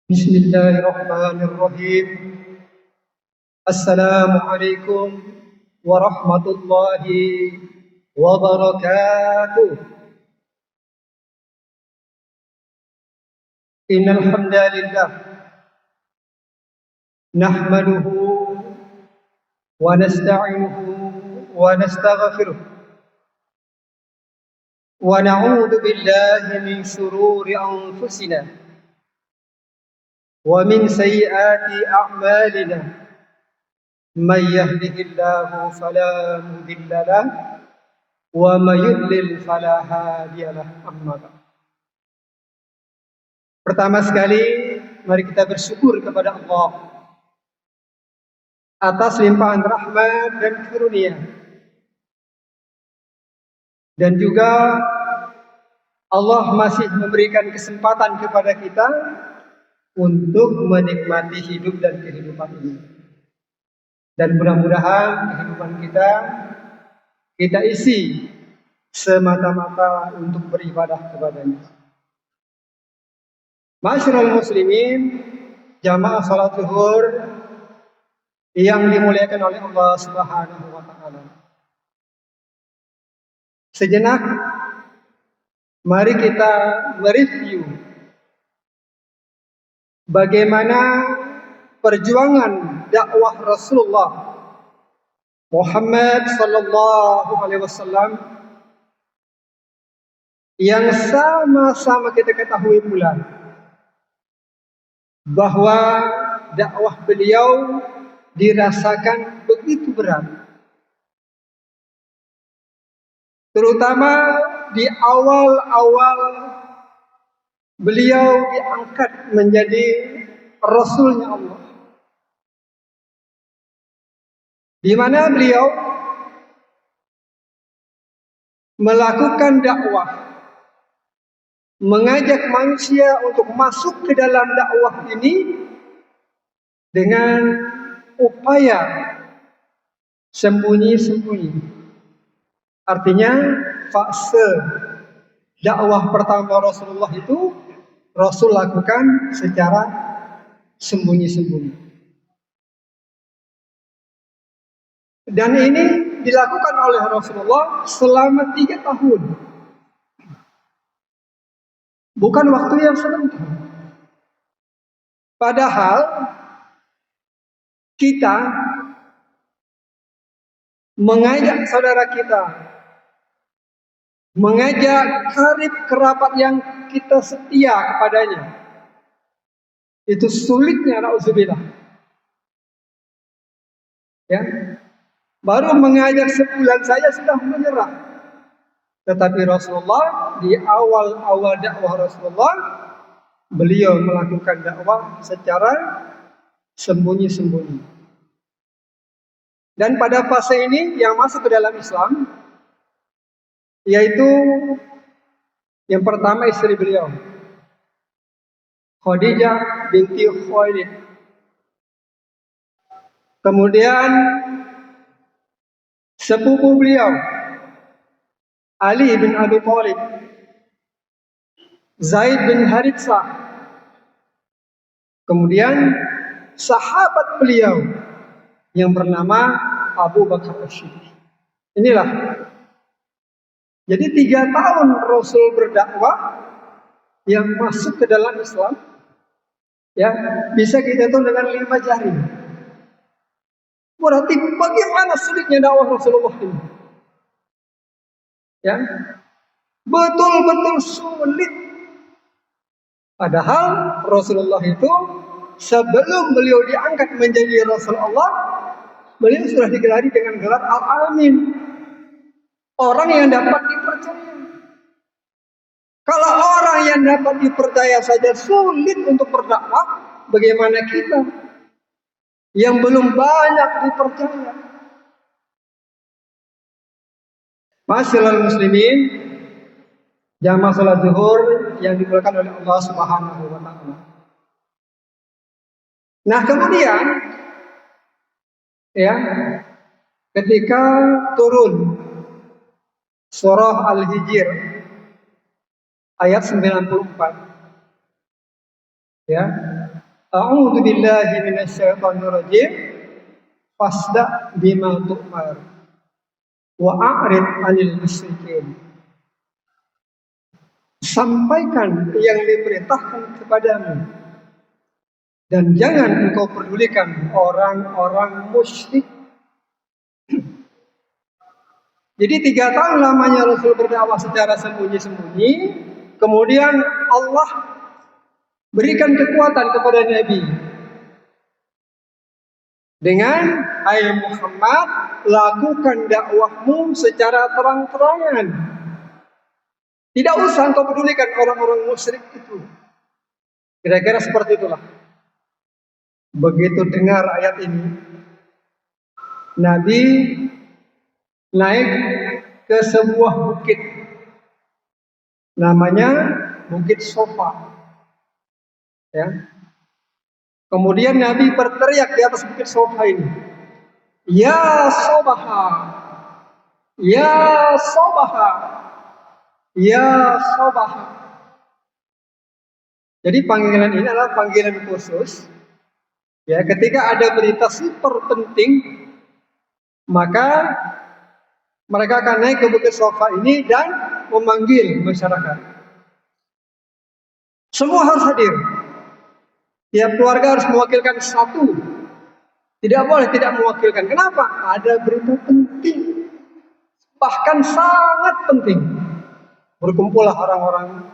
Bismillahirrahmanirrahim. Assalamualaikum warahmatullahi wabarakatuh. Innal hamdalillah nahmaduhu wa nasta'inuhu wa nastaghfiruh wa na'udzu billahi min shururi anfusina wa min sayyiati a'malina. Man yahdihillahu fala mudilla lahu wa may yudlil fala hadiya lahu. Amma ba'd. Pertama sekali, mari kita bersyukur kepada Allah atas limpahan rahmat dan karunia. Dan juga Allah masih memberikan kesempatan kepada kita untuk menikmati hidup dan kehidupan ini. Dan mudah-mudahan kehidupan kita isi semata-mata untuk beribadah kepadanya. Ma'asyiral muslimin, jamaah salat zuhur yang dimuliakan oleh Allah Subhanahu wa taala. Sejenak mari kita mereview bagaimana perjuangan dakwah Rasulullah Muhammad sallallahu alaihi wasallam yang sama-sama kita ketahui pula bahwa dakwah beliau dirasakan begitu berat, terutama di awal-awal beliau diangkat menjadi Rasulnya Allah, di mana beliau melakukan dakwah, mengajak manusia untuk masuk ke dalam dakwah ini dengan upaya sembunyi-sembunyi. Artinya fase dakwah pertama Rasulullah itu Rasul lakukan secara sembunyi-sembunyi. Dan ini dilakukan oleh Rasulullah selama 3 tahun. Bukan waktu yang sebentar. Padahal kita mengajak saudara kita, mengajak karib kerabat yang kita setia kepadanya, itu sulitnya, na'udzubillah. Ya, baru mengajak sebulan saja sudah menyerah. Tetapi Rasulullah di awal-awal dakwah Rasulullah, beliau melakukan dakwah secara sembunyi-sembunyi. Dan pada fase ini yang masuk ke dalam Islam, yaitu yang pertama istri beliau, Khadijah binti Khuwailid. Kemudian sepupu beliau, Ali bin Abi Thalib, Zaid bin Haritsah. Kemudian sahabat beliau yang bernama Abu Bakar As-Siddiq. Inilah. Jadi 3 tahun Rasul berdakwah yang masuk ke dalam Islam, ya, bisa kita hitung dengan 5 jari. Berarti bagaimana sulitnya dakwah Rasulullah ini? Ya, betul-betul sulit. Padahal Rasulullah itu sebelum beliau diangkat menjadi Rasulullah, beliau sudah digelari dengan gelar Al-Amin, orang yang dapat dipercaya. Kalau orang yang dapat dipercaya saja sulit untuk berdakwah, bagaimana kita yang belum banyak dipercaya? Ma'asyiral muslimin, jamaah salat zuhur yang dimuliakan oleh Allah Subhanahu wa taala. Nah, kemudian ya, ketika turun surah Al-Hijr ayat 94, ya, A'udzu billahi minasyaitonir rajim. Fasda bima tu'mar wa a'rid 'anil musyrikin. Sampaikan yang diperintahkan kepadamu dan jangan engkau pedulikan orang-orang musyrik. Jadi 3 tahun lamanya Rasul berdakwah secara sembunyi-sembunyi. Kemudian Allah berikan kekuatan kepada Nabi dengan, hai Muhammad, lakukan dakwahmu secara terang-terangan. Tidak usah engkau pedulikan orang-orang musyrik itu. Kira-kira seperti itulah. Begitu dengar ayat ini, Nabi naik ke sebuah bukit, namanya Bukit Sofa. Ya. Kemudian Nabi berteriak di atas Bukit Sofa ini, Ya Sobaha, Ya Sobaha, Ya Sobaha. Jadi panggilan ini adalah panggilan khusus. Ya, ketika ada berita super penting, maka mereka akan naik ke Bukit Sofa ini dan memanggil masyarakat. Semua harus hadir. Tiap keluarga harus mewakilkan satu. Tidak boleh tidak mewakilkan. Kenapa? Ada berita penting. Bahkan sangat penting. Berkumpullah orang-orang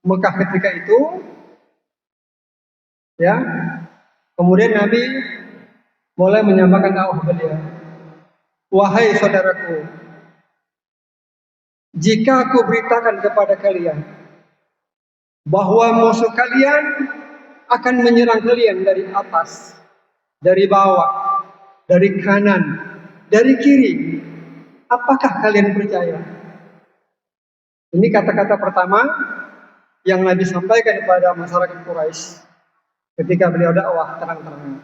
Mekah ketika itu. Ya. Kemudian Nabi mulai menyampaikan dakwah beliau. Wahai saudaraku, jika aku beritakan kepada kalian bahwa musuh kalian akan menyerang kalian dari atas, dari bawah, dari kanan, dari kiri, apakah kalian percaya? Ini kata-kata pertama yang Nabi sampaikan kepada masyarakat Quraisy ketika beliau dakwah terang-terangan.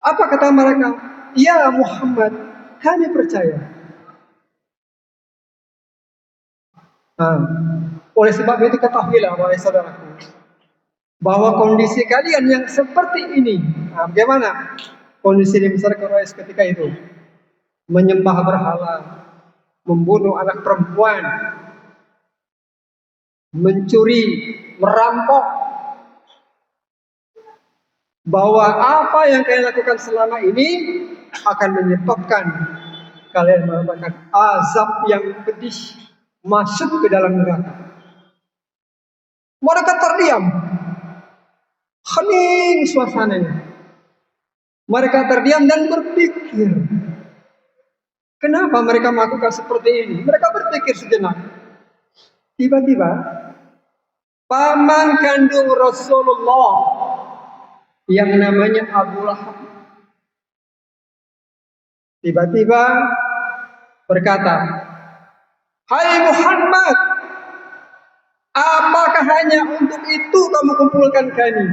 Apa kata mereka? Ya Muhammad, kami percaya. Nah, oleh sebab itu ketahuilah wahai saudaraku, bahwa kondisi kalian yang seperti ini, nah, bagaimana kondisi di masyarakat Quraisy ketika itu? Menyembah berhala, membunuh anak perempuan, mencuri, merampok, bahwa apa yang kalian lakukan selama ini akan menyebabkan kalian mendapatkan azab yang pedih, masuk ke dalam neraka. Mereka terdiam, hening suasananya. Mereka terdiam dan berpikir, kenapa mereka melakukan seperti ini? Mereka berpikir sejenak. Tiba-tiba paman kandung Rasulullah yang namanya Abu Lahab tiba-tiba berkata, Hai Muhammad, apakah hanya untuk itu kamu kumpulkan kami?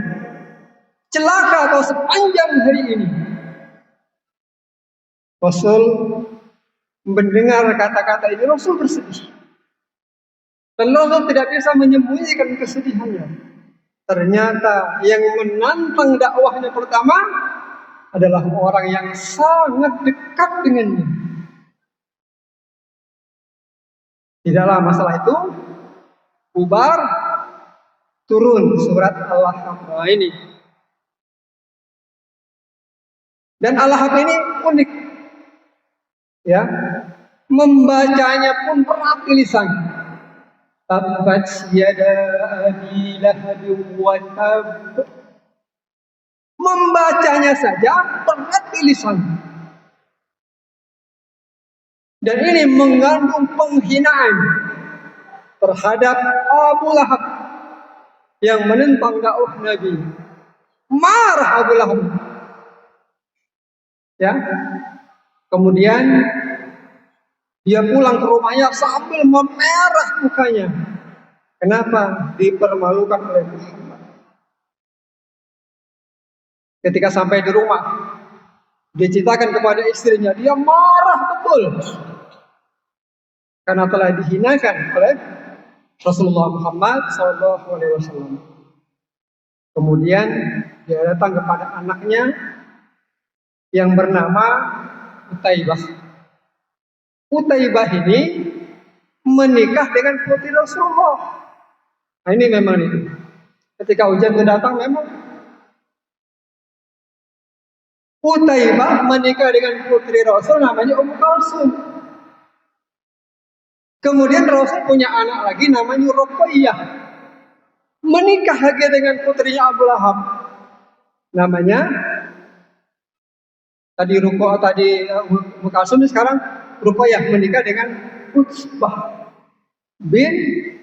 Celaka kau sepanjang hari ini. Rasul mendengar kata-kata ini, Rasul bersedih. Dan Rasul tidak bisa menyembunyikan kesedihannya. Ternyata yang menantang dakwahnya pertama adalah orang yang sangat dekat dengannya. Tidaklah masalah itu, bubar, turun surat Al-Lahab ini. Dan Al-Lahab ini unik. Ya. Membacanya pun berat lisan. Tabbat yada abi lahabin wa tab. Membacanya saja berat lisan. Dan ini mengandung penghinaan terhadap Abu Lahab yang menentang dakwah Nabi. Marah Abu Lahab. Ya. Kemudian dia pulang ke rumahnya sambil memerah mukanya. Kenapa? Dipermalukan oleh Muhammad. Ketika sampai di rumah, diceritakan kepada istrinya, dia marah betul. Karena telah dihinakan oleh Rasulullah Muhammad SAW. Kemudian dia datang kepada anaknya yang bernama Utaibah. Utaibah ini menikah dengan putri Rasulullah. Nah ini memang itu. Ketika hujan itu datang memang Utaibah menikah dengan putri Rasul namanya Ummu Kalsum. Kemudian Rasul punya anak lagi namanya Ruqayyah. Menikah lagi dengan putrinya Abu Lahab. Namanya tadi Ummu Kalsum, sekarang Ruqayyah menikah dengan Utsbah bin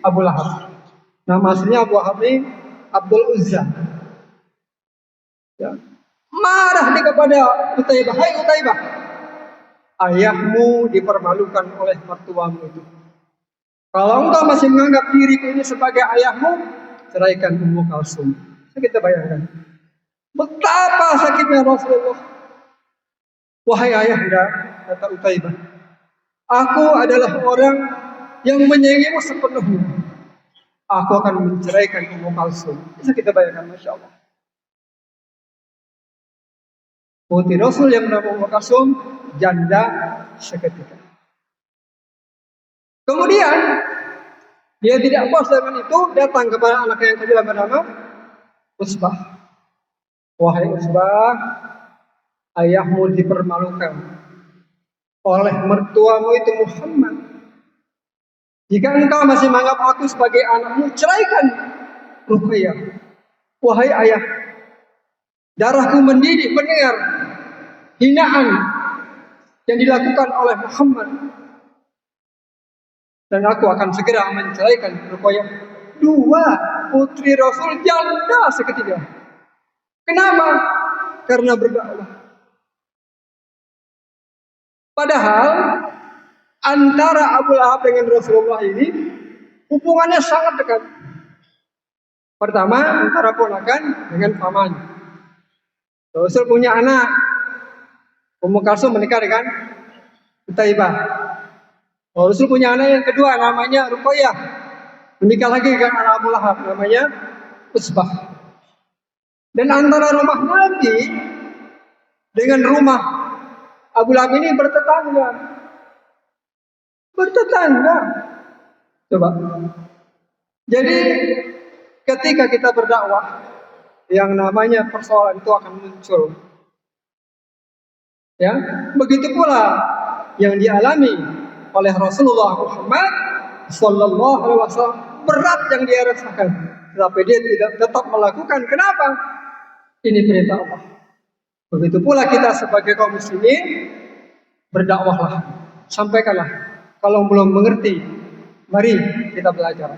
Abu Lahab. Nama aslinya Abu Lahab ini Abdul Uzza. Ya. Marah dia kepada Utaibah. Hai Utaibah, ayahmu dipermalukan oleh mertuamu itu. Kalau engkau masih menganggap diriku ini sebagai ayahmu, ceraikan Ummu Kalsum. Kita bayangkan betapa sakitnya Rasulullah. Wahai ayahanda, kata Utaibah, aku adalah orang yang menyayangimu sepenuhnya. Aku akan menceraikan Ummu Kalsum. Bisa kita bayangkan, Masya Allah. Putri Rasul yang bernama Ummu Kalsum janda seketika. Kemudian dia tidak puas dengan itu, datang kepada anak yang kedua bernama Utsbah. Wahai Utsbah, ayahmu dipermalukan oleh mertuamu itu Muhammad. Jika engkau masih menganggap aku sebagai anakmu, ceraikan Ruqayyah. Wahai ayah, darahku mendidih mendengar hinaan yang dilakukan oleh Muhammad. Dan aku akan segera menceraikan Ruqayyah. Dua putri Rasul janda seketika. Kenapa? Karena berdakwah. Padahal antara Abu Lahab dengan Rasulullah ini hubungannya sangat dekat. Pertama, antara ponakan dengan paman. Rasul punya anak, Ummu Kalsum menikah dengan Utaibah. Rasul punya anak yang kedua namanya Ruqayyah, menikah lagi dengan anak Abu Lahab namanya Utsbah. Dan antara rumah Nabi dengan rumah Abu Lahab ini bertetangga. Coba. Jadi ketika kita berdakwah, yang namanya persoalan itu akan muncul. Ya, begitu pula yang dialami oleh Rasulullah Muhammad Sallallahu Alaihi Wasallam, berat yang dia rasakan, tetapi dia tidak tetap melakukan. Kenapa? Ini perintah Allah. Begitu pula kita sebagai kaum muslimin, berdakwahlah, sampaikanlah. Kalau belum mengerti, mari kita belajar.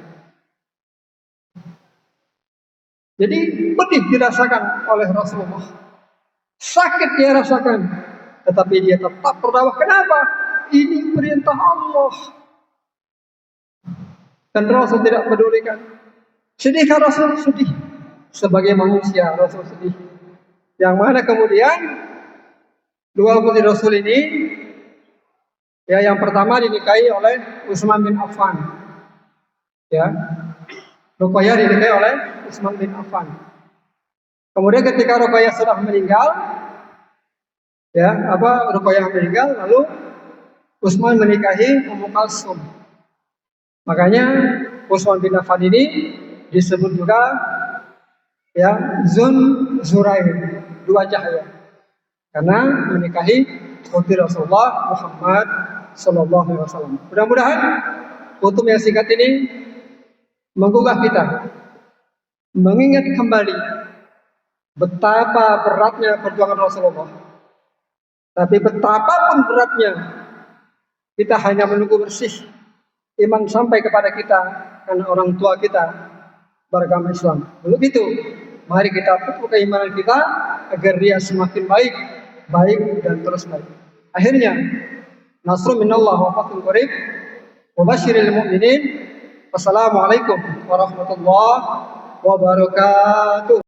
Jadi pedih dirasakan oleh Rasulullah, sakit dia rasakan, tetapi dia tetap berdakwah. Kenapa? Ini perintah Allah. Dan Rasul tidak pedulikan. Sedihkah Rasul? Sedih. Sebagai manusia Rasul sedih. Yang mana kemudian dua putri Rasul ini, ya, yang pertama dinikahi oleh Utsman bin Affan. Ya. Ruqayyah dinikahi oleh Utsman bin Affan. Kemudian ketika Ruqayyah sudah meninggal, Ruqayyah meninggal, lalu Utsman menikahi Ummu Kalsum. Makanya Utsman bin Affan ini disebut juga Zurair, dua cahaya, karena menikahi putri Rasulullah Muhammad Sallallahu Alaihi Wasallam. Mudah-mudahan kutub yang singkat ini menggugah kita, mengingat kembali betapa beratnya perjuangan Rasulullah. Tapi betapapun beratnya, kita hanya menunggu bersih iman sampai kepada kita karena orang tua kita beragama Islam. Begitu, mari kita pupuk keimanan kita agar dia semakin baik dan terus baik. Akhirnya, nasrun minallah wa fathun qarib wa basyiril mu'minin. Wassalamualaikum warahmatullahi wabarakatuh.